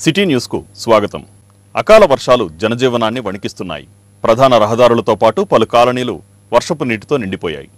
City news కు స్వాగతం. అకాల వర్షాలు జనజీవనాన్ని వణికిస్తున్నాయి. ప్రధాన రహదారులతో పాటు పలు కాలనీలు వర్షపు నీటితో నిండిపోయాయి.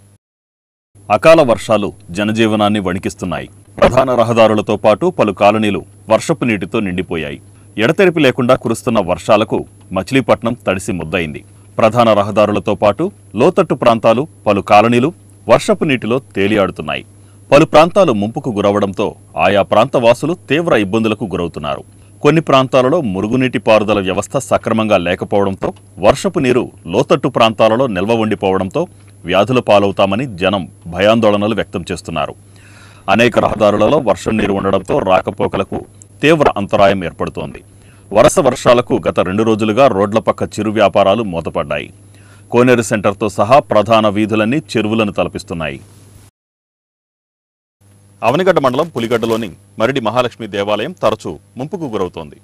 అకాల వర్షాలు జనజీవనాన్ని వణికిస్తున్నాయి. ప్రధాన రహదారులతో పాటు పలు కాలనీలు వర్షపు నీటితో నిండిపోయాయి. ఎడతెరిపి లేకుండా కురుస్తున్న వర్షాలకు మచిలీపట్నం తడిసి ముద్దయింది. ప్రధాన రహదారులతో పాటు లోతట్టు ప్రాంతాలు, పలు కాలనీలు వర్షపు నీటిలో తేలియాడుతున్నాయి. పలు ప్రాంతాలు ముంపుకు గురవడంతో ఆయా ప్రాంత వాసులు తీవ్ర ఇబ్బందులకు గురవుతున్నారు. కొన్ని ప్రాంతాలలో మురుగునీటి పారుదల వ్యవస్థ సక్రమంగా లేకపోవడంతో వర్షపు నీరు లోతట్టు ప్రాంతాలలో నిల్వ ఉండిపోవడంతో వ్యాధుల పాలవుతామని జనం భయాందోళనలు వ్యక్తం చేస్తున్నారు. అనేక రహదారులలో వర్షం నీరు ఉండడంతో రాకపోకలకు తీవ్ర అంతరాయం ఏర్పడుతోంది. వరుస వర్షాలకు గత 2 రోజులుగా రోడ్ల పక్క చిరు వ్యాపారాలు మూతపడ్డాయి. కోనేరు సెంటర్తో సహా ప్రధాన వీధులన్నీ చెరువులను తలపిస్తున్నాయి. అవనిగడ్డ మండలం పులిగడ్డలోని మరిడి మహాలక్ష్మి దేవాలయం తరచూ ముంపుకు గురవుతోంది.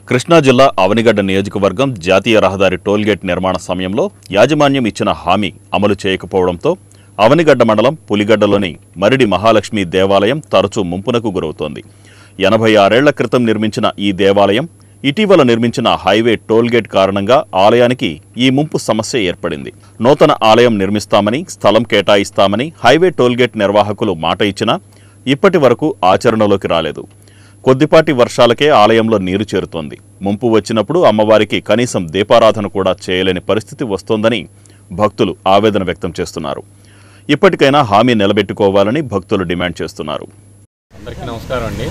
కృష్ణా జిల్లా అవనిగడ్డ నియోజకవర్గం జాతీయ రహదారి టోల్గేట్ నిర్మాణ సమయంలో యాజమాన్యం ఇచ్చిన హామీ అమలు చేయకపోవడంతో అవనిగడ్డ మండలం పులిగడ్డలోని మరిడి మహాలక్ష్మి దేవాలయం తరచూ ముంపునకు గురవుతోంది. 86 ఏళ్ల క్రితం నిర్మించిన ఈ దేవాలయం ఇటీవల నిర్మించిన హైవే టోల్గేట్ కారణంగా ఆలయానికి ఈ ముంపు సమస్య ఏర్పడింది. నూతన ఆలయం నిర్మిస్తామని, స్థలం కేటాయిస్తామని హైవే టోల్గేట్ నిర్వాహకులు మాట ఇచ్చినా ఇప్పటి వరకు ఆచరణలోకి రాలేదు. కొద్దిపాటి వర్షాలకే ఆలయంలో నీరు చేరుతోంది. ముంపు వచ్చినప్పుడు అమ్మవారికి కనీసం దీపారాధన కూడా చేయలేని పరిస్థితి వస్తోందని భక్తులు ఆవేదన వ్యక్తం చేస్తున్నారు. ఇప్పటికైనా హామీ నిలబెట్టుకోవాలని భక్తులు డిమాండ్ చేస్తున్నారు. అందరికీ నమస్కారం అండి.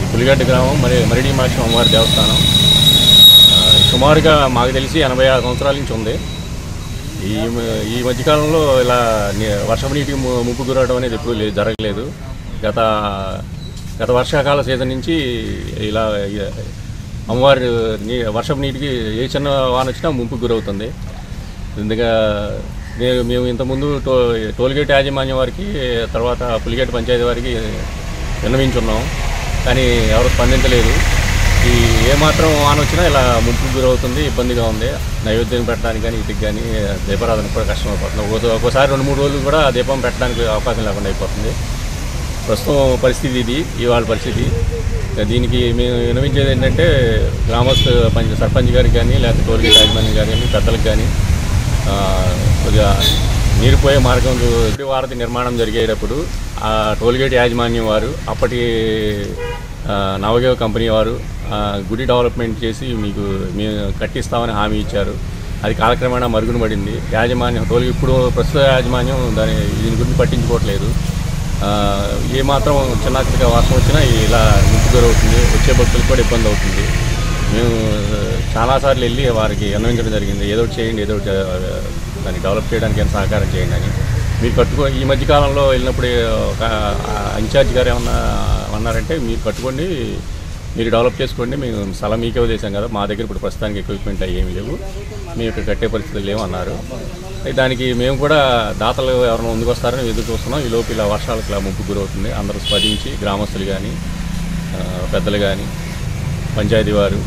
ఈ పులిగడ్డ గ్రామం మరిడి మహాలక్ష్మి అమ్మవారి దేవస్థానం సుమారుగా మాకు తెలిసి 86 సంవత్సరాల నుంచి ఉంది. ఈ మధ్యకాలంలో ఇలా వర్షపు నీటికి ముంపు గురవడం అనేది ఎప్పుడూ జరగలేదు. గత వర్షాకాల సీజన్ నుంచి ఇలా అమ్మవారి వర్షపు నీటికి ఏ చిన్న వాన వచ్చినా ముంపుకు గురవుతుంది. ఇందుగా మేము ఇంతకుముందు టోల్గేట్ యాజమాన్యం వారికి, తర్వాత పులిగేట్ పంచాయతీ వారికి విన్నవించున్నాం, కానీ ఎవరు స్పందించలేదు. ఈ ఏమాత్రం వాన వచ్చినా ఇలా ముంపుకు గురవుతుంది, ఇబ్బందిగా ఉంది. నైవేద్యం పెట్టడానికి కానీ వీటికి కానీ దీపారాధన కూడా కష్టమైపోతుంది. ఒక్కోసారి 2-3 రోజులు కూడా దీపం పెట్టడానికి అవకాశం లేకుండా అయిపోతుంది. ప్రస్తుతం పరిస్థితి ఇది, ఇవాళ పరిస్థితి. దీనికి మేము విన్నవించేది ఏంటంటే సర్పంచ్ గారికి కానీ, లేకపోతే టోల్గేట్ యాజమాన్యం గారు కానీ, పెద్దలకు కానీ కొద్దిగా నీరు పోయే మార్గం వారధి నిర్మాణం జరిగేటప్పుడు ఆ టోల్గేట్ యాజమాన్యం వారు, అప్పటి నవగేవ కంపెనీ వారు గుడి డెవలప్మెంట్ చేసి మేము కట్టిస్తామని హామీ ఇచ్చారు. అది కాలక్రమేణా మరుగున పడింది. యాజమాన్యం ఇప్పుడు ప్రస్తుత యాజమాన్యం దీని గురించి పట్టించుకోవట్లేదు. ఏమాత్రం చిన్న వర్షం వచ్చినా ఇలా ముంపు గురవుతుంది. వచ్చే భక్తులకు కూడా ఇబ్బంది అవుతుంది. మేము చాలాసార్లు వెళ్ళి వారికి విన్నవించడం జరిగింది, ఏదో ఒకటి చేయండి, ఏదో దాన్ని డెవలప్ చేయడానికి ఏమైనా సహకారం చేయండి అని. మీరు ఈ మధ్యకాలంలో వెళ్ళినప్పుడు ఒక ఇన్ఛార్జ్ గారు ఏమన్నా అన్నారంటే, మీరు కట్టుకోండి, మీరు డెవలప్ చేసుకోండి, మేము స్థలం మీకే వదిలేసాం కదా, మా దగ్గర ఇప్పుడు ప్రస్తుతానికి ఎక్విప్మెంట్ ఏమీ లేవు, మేము ఇక్కడ కట్టే పరిస్థితులు లేవు అన్నారు. దానికి మేము కూడా దాతలు ఎవరైనా ముందుకు వస్తారని ఎదురు చూస్తున్నాం. ఈ లోపు ఇలా వర్షాలకు ఇలా ముంపు గురవుతుంది. అందరూ స్పందించి గ్రామస్తులు కానీ, పెద్దలు కానీ, పంచాయతీ వారు,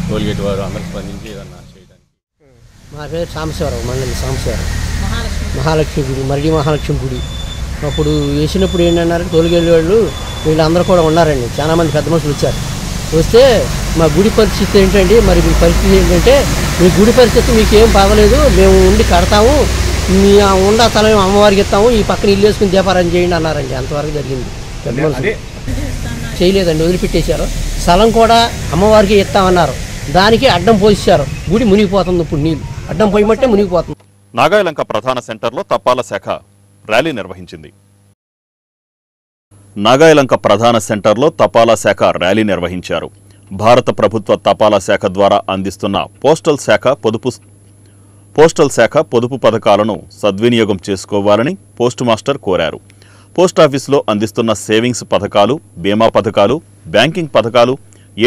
టోల్గేట్ వారు అందరూ స్పందించి ఏదన్నా చేయడానికి. మా పేరు సాంబశివరావు, మండలి సాంబశివరావు. మహాలక్ష్మి గుడి, మరిడి మహాలక్ష్మి గుడి అప్పుడు వేసినప్పుడు ఏంటన్నారు, టోల్గేట్ వాళ్ళు వీళ్ళందరూ కూడా ఉన్నారండి. చాలామంది పెద్ద మనుషులు వచ్చారు. వస్తే మా గుడి పరిస్థితి ఏంటండి, మరి మీ పరిస్థితి ఏంటంటే, మీ గుడి పరిస్థితి మీకు ఏం బాగలేదు, మేము ఉండి కడతాము, మీ ఉండ స్థలం అమ్మవారికి ఇస్తాము, ఈ పక్కన ఇల్లు వేసుకుని దీపారాధన చేయండి అన్నారండి. అంతవరకు జరిగింది. పెద్ద మనుషులు చేయలేదండి, వదిలిపెట్టేశారు. స్థలం కూడా అమ్మవారికి ఇస్తామన్నారు, దానికి అడ్డం పోసేశారు. గుడి మునిగిపోతుంది. ఇప్పుడు నీళ్ళు అడ్డం పోయమంటే మునిగిపోతుంది. నాగాయలంక ప్రధాన సెంటర్లో తపాలా శాఖ ర్యాలీ నిర్వహించింది. నాగాయలంక ప్రధాన సెంటర్లో తపాలా శాఖ ర్యాలీ నిర్వహించారు. భారత ప్రభుత్వ తపాలా శాఖ ద్వారా అందిస్తున్న పోస్టల్ శాఖ పొదుపు పథకాలను సద్వినియోగం చేసుకోవాలని పోస్ట్ మాస్టర్ కోరారు. పోస్టాఫీసులో అందిస్తున్న సేవింగ్స్ పథకాలు, బీమా పథకాలు, బ్యాంకింగ్ పథకాలు,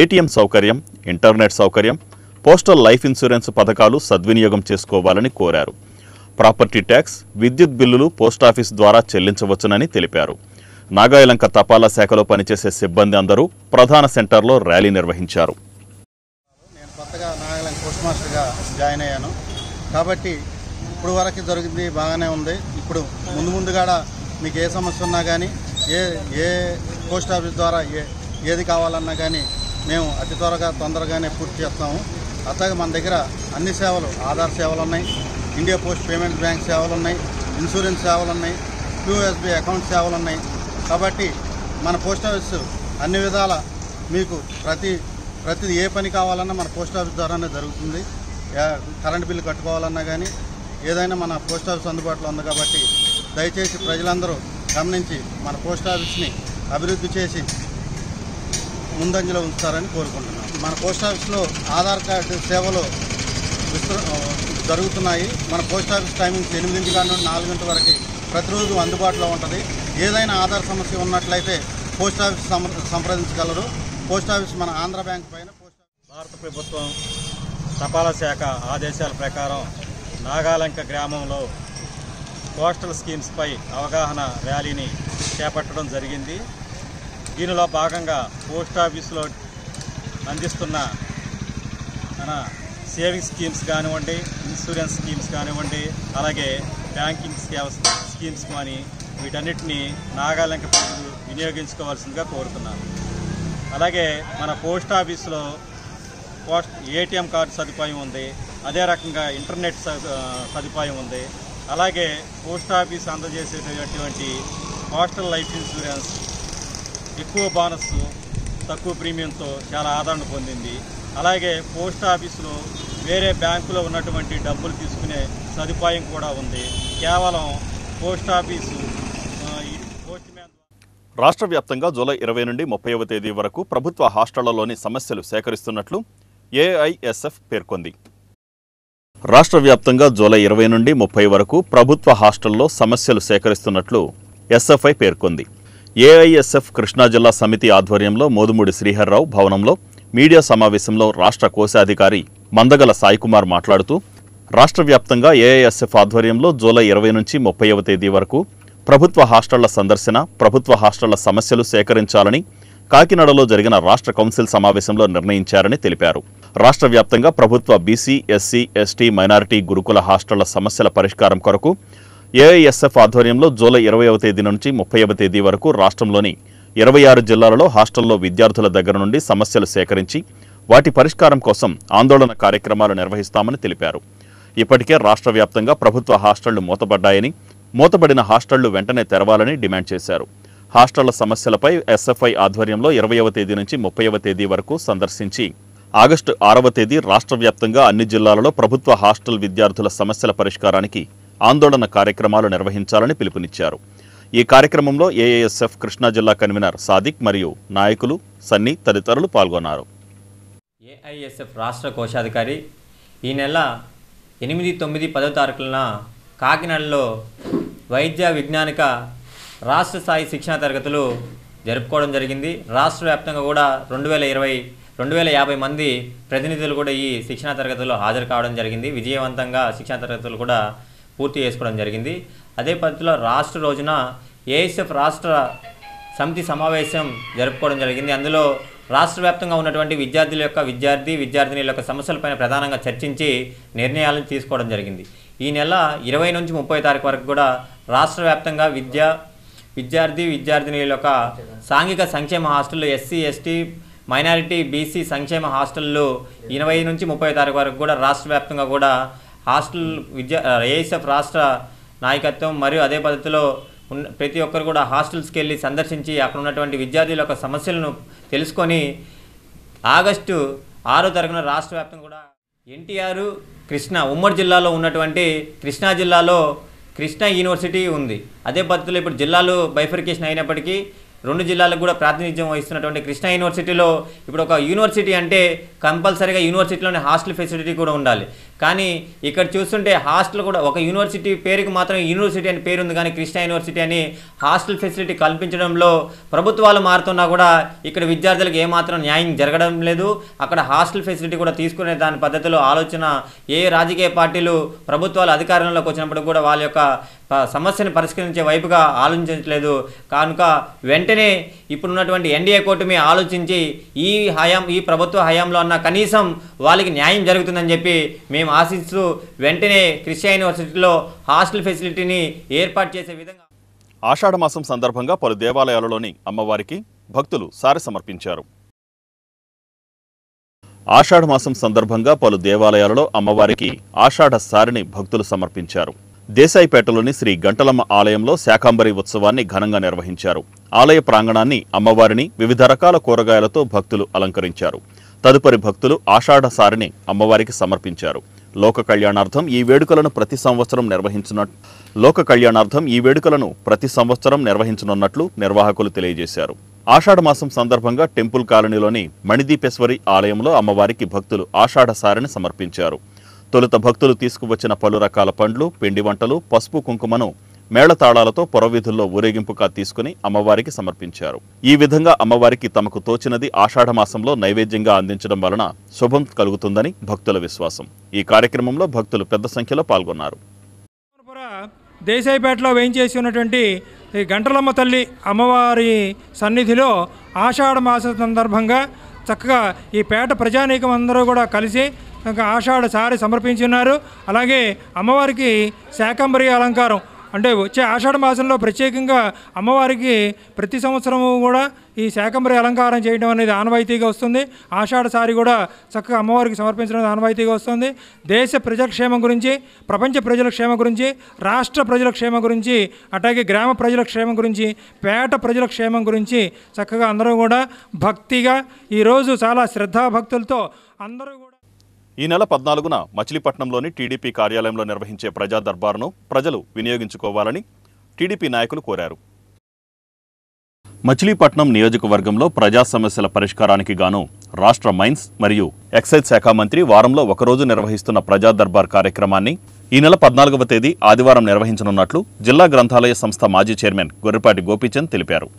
ఏటీఎం సౌకర్యం, ఇంటర్నెట్ సౌకర్యం, పోస్టల్ లైఫ్ ఇన్సూరెన్స్ పథకాలు సద్వినియోగం చేసుకోవాలని కోరారు. ప్రాపర్టీ ట్యాక్స్, విద్యుత్ బిల్లులు పోస్టాఫీస్ ద్వారా చెల్లించవచ్చునని తెలిపారు. నాగాయలంక తపాలా శాఖలో పనిచేసే సిబ్బంది అందరూ ప్రధాన సెంటర్లో ర్యాలీ నిర్వహించారు. నేను కొత్తగా నాగాయలంక పోస్ట్ మాస్టర్గా జాయిన్ అయ్యాను కాబట్టి ఇప్పుడు వరకు జరిగింది బాగానే ఉంది. ఇప్పుడు ముందుగా మీకు ఏ సమస్య ఉన్నా కానీ, ఏ పోస్ట్ ఆఫీస్ ద్వారా ఏది కావాలన్నా కానీ మేము అతి తొందరగానే పూర్తి చేస్తాము. అట్లాగే మన దగ్గర అన్ని సేవలు, ఆధార్ సేవలు ఉన్నాయి, ఇండియా పోస్ట్ పేమెంట్స్ బ్యాంక్ సేవలు ఉన్నాయి, ఇన్సూరెన్స్ సేవలు ఉన్నాయి, QSB అకౌంట్ సేవలు ఉన్నాయి. కాబట్టి మన పోస్ట్ ఆఫీస్ అన్ని విధాల మీకు ప్రతిది ఏ పని కావాలన్నా మన పోస్ట్ ఆఫీస్ ద్వారానే జరుగుతుంది. కరెంటు బిల్లు కట్టుకోవాలన్నా కానీ ఏదైనా మన పోస్ట్ ఆఫీస్ అందుబాటులో ఉంది. కాబట్టి దయచేసి ప్రజలందరూ గమనించి మన పోస్ట్ ఆఫీస్ని అభివృద్ధి చేసి ముందంజలో ఉంచుతారని కోరుకుంటున్నాం. మన పోస్ట్ ఆఫీస్లో ఆధార్ కార్డు సేవలు జరుగుతున్నాయి. మన పోస్ట్ ఆఫీస్ టైమింగ్స్ 8 గంటల నుండి 4 గంటల వరకు ప్రతిరోజు అందుబాటులో ఉంటుంది. ఏదైనా ఆధార్ సమస్య ఉన్నట్లయితే పోస్ట్ ఆఫీస్ సంప్రదించగలరు. పోస్ట్ ఆఫీస్ మన ఆంధ్ర బ్యాంక్ పైన భారత ప్రభుత్వం తపాలా శాఖ ఆదేశాల ప్రకారం నాగాలంక గ్రామంలో పోస్టల్ స్కీమ్స్పై అవగాహన ర్యాలీని చేపట్టడం జరిగింది. దీనిలో భాగంగా పోస్ట్ ఆఫీసులో అందిస్తున్న మన సేవింగ్స్ స్కీమ్స్ కానివ్వండి, ఇన్సూరెన్స్ స్కీమ్స్ కానివ్వండి, అలాగే బ్యాంకింగ్ స్కీమ్స్ కానీ వీటన్నిటిని నాగాలంక ప్రజలు వినియోగించుకోవాల్సిందిగా కోరుతున్నాను. అలాగే మన పోస్ట్ ఆఫీసులో ATM కార్డు సదుపాయం ఉంది. అదే రకంగా ఇంటర్నెట్ సదుపాయం ఉంది. అలాగే పోస్ట్ ఆఫీస్ అందజేసేటటువంటి పోస్టల్ లైఫ్ ఇన్సూరెన్స్ ఎక్కువ బోనస్, తక్కువ ప్రీమియంతో చాలా ఆదరణ పొందింది. అలాగే పోస్ట్ ఆఫీసులో వేరే బ్యాంకులో ఉన్నటువంటి డబ్బులు తీసుకునే సదుపాయం కూడా ఉంది. కేవలం పోస్ట్ ఆఫీసు పోస్ట్ మ్యాన్. రాష్ట్ర వ్యాప్తంగా జూలై 20 నుండి 30వ తేదీ వరకు ప్రభుత్వ హాస్టళ్లలోని సమస్యలు సేకరిస్తున్నట్లు AISF పేర్కొంది. రాష్ట్ర వ్యాప్తంగా జూలై 20 నుండి 30 వరకు ప్రభుత్వ హాస్టల్లో సమస్యలు సేకరిస్తున్నట్లు SFI పేర్కొంది. AISF కృష్ణా జిల్లా సమితి ఆధ్వర్యంలో మోదుమూడి శ్రీహర్రావు భవనంలో మీడియా సమావేశంలో రాష్ట్ర కోశాధికారి మందగల సాయికుమార్ మాట్లాడుతూ, రాష్ట్ర వ్యాప్తంగా AISF ఆధ్వర్యంలో జూలై 20 నుంచి 30వ తేదీ వరకు ప్రభుత్వ హాస్టళ్ల సందర్శన, ప్రభుత్వ హాస్టళ్ల సమస్యలు సేకరించాలని కాకినాడలో జరిగిన రాష్ట్ర కౌన్సిల్ సమావేశంలో నిర్ణయించారని తెలిపారు. రాష్ట్ర వ్యాప్తంగా ప్రభుత్వ BC, SC, ST, మైనారిటీ గురుకుల హాస్టళ్ల సమస్యల పరిష్కారం కొరకు AISF ఆధ్వర్యంలో జూలై 20వ తేదీ నుంచి 30వ తేదీ వరకు రాష్ట్రంలోని 26 జిల్లాలలో హాస్టల్లో విద్యార్థుల దగ్గర నుండి సమస్యలు సేకరించి వాటి పరిష్కారం కోసం ఆందోళన కార్యక్రమాలు నిర్వహిస్తామని తెలిపారు. ఇప్పటికే రాష్ట్ర వ్యాప్తంగా ప్రభుత్వ హాస్టళ్లు మూతపడ్డాయని, మూతబడిన హాస్టళ్లు వెంటనే తెరవాలని డిమాండ్ చేశారు. హాస్టళ్ల సమస్యలపై SFI ఆధ్వర్యంలో 20వ తేదీ నుంచి 30వ తేదీ వరకు సందర్శించి ఆగస్టు 6వ తేదీ రాష్ట్ర వ్యాప్తంగా అన్ని జిల్లాలలో ప్రభుత్వ హాస్టల్ విద్యార్థుల సమస్యల పరిష్కారానికి ఆందోళన కార్యక్రమాలు నిర్వహించాలని పిలుపునిచ్చారు. ఈ కార్యక్రమంలో AISF కృష్ణా జిల్లా కన్వీనర్ సాదిక్ మరియు నాయకులు సన్నీ తదితరులు పాల్గొన్నారు. AISF రాష్ట్ర కోశాధికారి ఈ నెల 8, 9, 10వ తారీఖున కాకినాడలో వైద్య విజ్ఞానిక రాష్ట్ర స్థాయి శిక్షణ తరగతులు జరుపుకోవడం జరిగింది. రాష్ట్ర వ్యాప్తంగా కూడా 2,50 మంది ప్రతినిధులు కూడా ఈ శిక్షణ తరగతుల్లో హాజరు కావడం జరిగింది. విజయవంతంగా శిక్షణ తరగతులు కూడా పూర్తి చేసుకోవడం జరిగింది. అదే పద్ధతిలో రాష్ట్ర రోజున AISF రాష్ట్ర సమితి సమావేశం జరుపుకోవడం జరిగింది. అందులో రాష్ట్ర వ్యాప్తంగా ఉన్నటువంటి విద్యార్థినీల యొక్క సమస్యలపైన ప్రధానంగా చర్చించి నిర్ణయాలను తీసుకోవడం జరిగింది. ఈ నెల 20 నుంచి 30 తారీఖు వరకు కూడా రాష్ట్ర వ్యాప్తంగా విద్యార్థినీల యొక్క సాంఘిక సంక్షేమ హాస్టళ్ళు, SC, ST, మైనారిటీ, BC సంక్షేమ హాస్టళ్ళు 20 నుంచి 30 తారీఖు వరకు కూడా రాష్ట్ర వ్యాప్తంగా కూడా AISF రాష్ట్ర నాయకత్వం మరియు అదే పద్ధతిలో ప్రతి ఒక్కరు కూడా హాస్టల్స్కి వెళ్ళి సందర్శించి అక్కడ ఉన్నటువంటి విద్యార్థుల యొక్క సమస్యలను తెలుసుకొని ఆగస్టు 6వ తారీఖున రాష్ట్ర వ్యాప్తంగా కూడా NTR కృష్ణా ఉమ్మడి జిల్లాలో ఉన్నటువంటి కృష్ణా జిల్లాలో కృష్ణా యూనివర్సిటీ ఉంది. అదే పద్ధతిలో ఇప్పుడు జిల్లాలు బైఫర్కేషన్ అయినప్పటికీ 2 జిల్లాలకు కూడా ప్రాతినిధ్యం వహిస్తున్నటువంటి కృష్ణా యూనివర్సిటీలో ఇప్పుడు ఒక యూనివర్సిటీ అంటే కంపల్సరీగా యూనివర్సిటీలోనే హాస్టల్ ఫెసిలిటీ కూడా ఉండాలి. కానీ ఇక్కడ చూస్తుంటే హాస్టల్ కూడా ఒక యూనివర్సిటీ పేరుకి మాత్రం యూనివర్సిటీ అని పేరు ఉంది, కానీ కృష్ణా యూనివర్సిటీ అని హాస్టల్ ఫెసిలిటీ కల్పించడంలో ప్రభుత్వాలు మారుతున్నా కూడా ఇక్కడ విద్యార్థులకు ఏమాత్రం న్యాయం జరగడం లేదు. అక్కడ హాస్టల్ ఫెసిలిటీ కూడా తీసుకునే దాని పద్ధతిలో ఆలోచన ఏ రాజకీయ పార్టీలు ప్రభుత్వాలు అధికారంలోకి వచ్చినప్పుడు కూడా వాళ్ళ యొక్క సమస్యను పరిష్కరించే వైపుగా ఆలోచించట్లేదు. కనుక వెంటనే ఇప్పుడున్నటువంటి NDA కూటమి ఆలోచించి ఈ ప్రభుత్వ హయాంలో అన్న కనీసం వాళ్ళకి న్యాయం జరుగుతుందని చెప్పి మేము ఆశిస్తూ వెంటనే కృష్ణా యూనివర్సిటీలో హాస్టల్ ఫెసిలిటీని ఏర్పాటు చేసే విధంగా ఆషాఢమాసం సందర్భంగా పలు దేవాలయాలలోని అమ్మవారికి భక్తులు సారె సమర్పించారు. ఆషాఢ మాసం సందర్భంగా పలు దేవాలయాలలో అమ్మవారికి ఆషాఢ సారిని భక్తులు సమర్పించారు. దేశాయిపేటలోని శ్రీ గంటలమ్మ ఆలయంలో శాకాంబరి ఉత్సవాన్ని ఘనంగా నిర్వహించారు. ఆలయ ప్రాంగణాన్ని అమ్మవారిని వివిధ రకాల కూరగాయలతో భక్తులు అలంకరించారు. తదుపరి భక్తులు ఆషాఢ సారిని అమ్మవారికి సమర్పించారు. లోక కళ్యాణార్థం ఈ వేడుకలను ప్రతి సంవత్సరం నిర్వహించనున్నట్లు నిర్వాహకులు తెలియజేశారు. ఆషాఢ మాసం సందర్భంగా టెంపుల్ కాలనీలోని మణిదీపేశ్వరి ఆలయంలో అమ్మవారికి భక్తులు ఆషాఢ సారిని సమర్పించారు. తొలుత భక్తులు తీసుకువచ్చిన పలు రకాల పండ్లు, పిండి వంటలు, పసుపు కుంకుమను మేళతాళాలతో పొరవీధుల్లో ఊరేగింపుగా తీసుకుని అమ్మవారికి సమర్పించారు. ఈ విధంగా అమ్మవారికి తమకు తోచినది ఆషాఢ మాసంలో నైవేద్యంగా అందించడం వలన శుభం కలుగుతుందని భక్తుల విశ్వాసం. ఈ కార్యక్రమంలో భక్తులు పెద్ద సంఖ్యలో పాల్గొన్నారు. దేశాయిపేటలో వేయించేసి ఉన్నటువంటి ఈ గంటలమ్మ తల్లి అమ్మవారి సన్నిధిలో ఆషాఢ మాస సందర్భంగా చక్కగా ఈ పేట ప్రజానీకం అందరూ కూడా కలిసి ఆషాఢ సారి సమర్పించున్నారు. అలాగే అమ్మవారికి శాకంబరి అలంకారం అంటే వచ్చే ఆషాఢ మాసంలో ప్రత్యేకంగా అమ్మవారికి ప్రతి సంవత్సరము కూడా ఈ శాకంబరి అలంకారం చేయడం అనేది ఆనవాయితీగా వస్తుంది. ఆషాఢ సారి కూడా చక్కగా అమ్మవారికి సమర్పించడం ఆనవాయితీగా వస్తుంది. దేశ ప్రజల క్షేమం గురించి, ప్రపంచ ప్రజల క్షేమం గురించి, రాష్ట్ర ప్రజల క్షేమం గురించి, అట్లాగే గ్రామ ప్రజల క్షేమం గురించి, పేట ప్రజల క్షేమం గురించి చక్కగా అందరూ కూడా భక్తిగా ఈరోజు చాలా శ్రద్ధాభక్తులతో అందరూ కూడా ఈ నెల 14న మచిలీపట్నంలోని టీడీపీ కార్యాలయంలో నిర్వహించే ప్రజా దర్బారును ప్రజలు వినియోగించుకోవాలని టీడీపీ నాయకులు కోరారు. మచిలీపట్నం నియోజకవర్గంలో ప్రజా సమస్యల పరిష్కారానికి గాను రాష్ట్ర మైన్స్ మరియు ఎక్సైజ్ శాఖ మంత్రి వారంలో ఒకరోజు నిర్వహిస్తున్న ప్రజా దర్బార్ కార్యక్రమాన్ని ఈ నెల 14వ తేదీ ఆదివారం నిర్వహించనున్నట్లు జిల్లా గ్రంథాలయ సంస్థ మాజీ చైర్మన్ గొర్రెపాటి గోపీచంద్ తెలిపారు.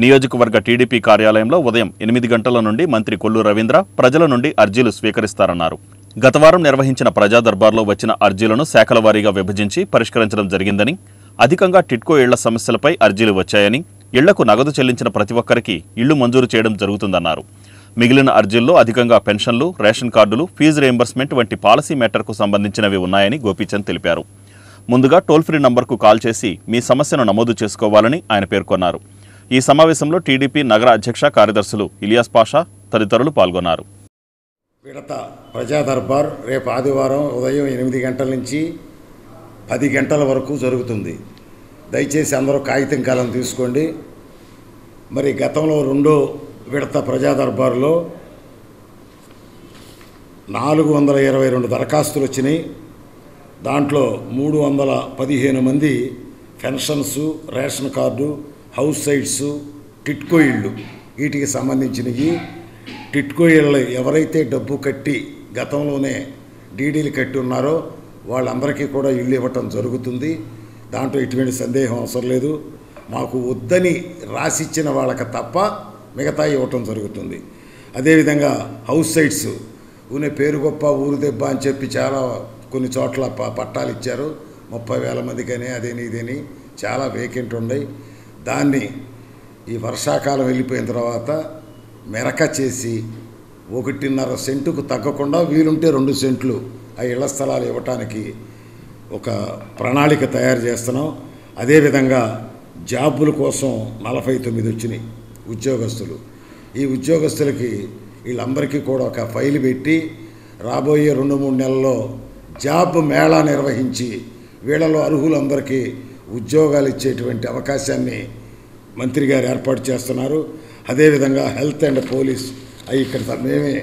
నియోజకవర్గ టీడీపీ కార్యాలయంలో ఉదయం 8 గంటల నుండి మంత్రి కొల్లు రవీంద్ర ప్రజల నుండి అర్జీలు స్వీకరిస్తారన్నారు. గత వారం నిర్వహించిన ప్రజా దర్బార్లో వచ్చిన అర్జీలను శాఖల వారీగా విభజించి పరిష్కరించడం జరిగిందని, అధికంగా టిట్కో ఇళ్ల సమస్యలపై అర్జీలు వచ్చాయని, ఇళ్లకు నగదు చెల్లించిన ప్రతి ఒక్కరికి ఇళ్లు మంజూరు చేయడం జరుగుతుందన్నారు. మిగిలిన అర్జీల్లో అధికంగా పెన్షన్లు, రేషన్ కార్డులు, ఫీజు రీయింబర్స్మెంట్ వంటి పాలసీ మ్యాటర్కు సంబంధించినవి ఉన్నాయని గోపీచంద్ తెలిపారు. ముందుగా టోల్ ఫ్రీ నంబర్కు కాల్ చేసి మీ సమస్యను నమోదు చేసుకోవాలని ఆయన పేర్కొన్నారు. ఈ సమావేశంలో టీడీపీ నగర అధ్యక్ష కార్యదర్శులు ఇలియాస్ పాషా తదితరులు పాల్గొన్నారు. విడత ప్రజా దర్బార్ రేపు ఆదివారం ఉదయం 8 గంటల నుంచి 10 గంటల వరకు జరుగుతుంది. దయచేసి అందరూ కాగితం కాలం తీసుకోండి. మరి గతంలో 2వ విడత ప్రజా దర్బార్లో 422 దరఖాస్తులు వచ్చినాయి. దాంట్లో 315 మంది pensions, ration card, house sites, TIDCO ఇళ్ళు వీటికి సంబంధించినవి. టిట్కో ఇళ్ళు ఎవరైతే డబ్బు కట్టి గతంలోనే డీడీలు కట్టి ఉన్నారో వాళ్ళందరికీ కూడా ఇళ్ళు ఇవ్వటం జరుగుతుంది. దాంట్లో ఎటువంటి సందేహం అవసరం లేదు. మాకు వద్దని రాసిచ్చిన వాళ్ళకి తప్ప మిగతా ఇవ్వటం జరుగుతుంది. అదేవిధంగా హౌస్ సైట్స్ ఊనే పేరు గొప్ప ఊరు దెబ్బ అని చెప్పి చాలా కొన్ని చోట్ల పట్టాలు ఇచ్చారు. 30,000 మందికని అదేని ఇదేని చాలా వేకెంట్ ఉన్నాయి. దాన్ని ఈ వర్షాకాలం వెళ్ళిపోయిన తర్వాత మెరక చేసి 1.5 సెంటుకు తగ్గకుండా వీలుంటే 2 సెంట్లు ఆ ఇళ్ల స్థలాలు ఇవ్వటానికి ఒక ప్రణాళిక తయారు చేస్తున్నాం. అదేవిధంగా జాబుల కోసం 49 వచ్చినాయి ఉద్యోగస్తులు. ఈ ఉద్యోగస్తులకి వీళ్ళందరికీ కూడా ఒక ఫైల్ పెట్టి రాబోయే 2-3 నెలల్లో జాబ్ మేళా నిర్వహించి వీళ్ళలో అర్హులందరికీ ఉద్యోగాలు ఇచ్చేటువంటి అవకాశాన్ని మంత్రి గారు ఏర్పాటు చేస్తున్నారు. అదేవిధంగా హెల్త్ అండ్ పోలీస్ అవి ఇక్కడ మేమే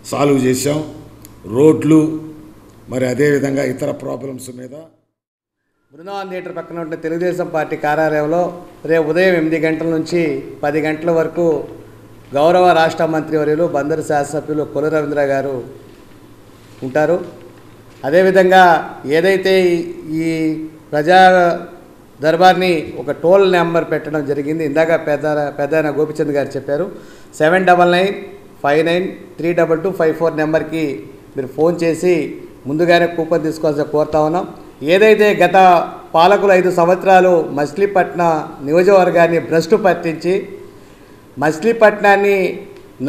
సాల్వ్ చేశాం. రోడ్లు మరి అదేవిధంగా ఇతర ప్రాబ్లమ్స్ మీద బృందావన్ థియేటర్ పక్కన ఉంటే తెలుగుదేశం పార్టీ కార్యాలయంలో రేపు ఉదయం 8 గంటల నుంచి 10 గంటల వరకు గౌరవ రాష్ట్ర మంత్రి వర్యులు బందరు శాసనసభ్యులు కొల్లు రవీంద్ర గారు ఉంటారు. అదేవిధంగా ఏదైతే ఈ ప్రజా దర్బార్ని ఒక టోల్ నెంబర్ పెట్టడం జరిగింది, ఇందాక పెద్ద గోపిచంద్ గారు చెప్పారు. 7995932254 నెంబర్కి మీరు ఫోన్ చేసి ముందుగానే కూపన్ తీసుకోవాల్సి కోరుతా ఉన్నాం. ఏదైతే గత పాలకులు 5 సంవత్సరాలు మచిలీపట్నం నియోజకవర్గాన్ని భ్రష్టు పట్టించి మచిలీపట్నాన్ని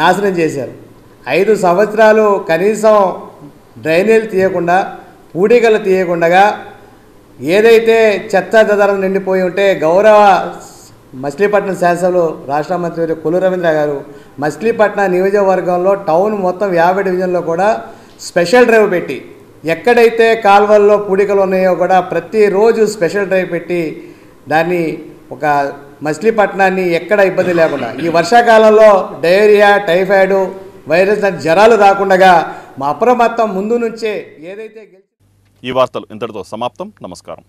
నాశనం చేశారు. 5 సంవత్సరాలు కనీసం డ్రైనేజీలు తీయకుండా, పూడికలు తీయకుండా ఏదైతే చెత్త చెదారం నిండిపోయి ఉంటే గౌరవ మచిలీపట్నం శాసనసభలో రాష్ట్ర మంత్రి కొల్లు రవీంద్ర గారు మచిలీపట్నం నియోజకవర్గంలో టౌన్ మొత్తం 50 డివిజన్లో కూడా స్పెషల్ డ్రైవ్ పెట్టి ఎక్కడైతే కాల్వల్లో పూడికలు ఉన్నాయో కూడా ప్రతిరోజు స్పెషల్ డ్రైవ్ పెట్టి దాన్ని ఒక మచిలీపట్నాన్ని ఎక్కడ ఇబ్బంది లేకుండా ఈ వర్షాకాలంలో డయేరియా టైఫాయిడ్ వైరస్ లాంటి జ్వరాలు రాకుండా మా అప్రమత్తం ముందు నుంచే ఏదైతే ఈ వార్తలు ఇంతటితో సమాప్తం. నమస్కారం.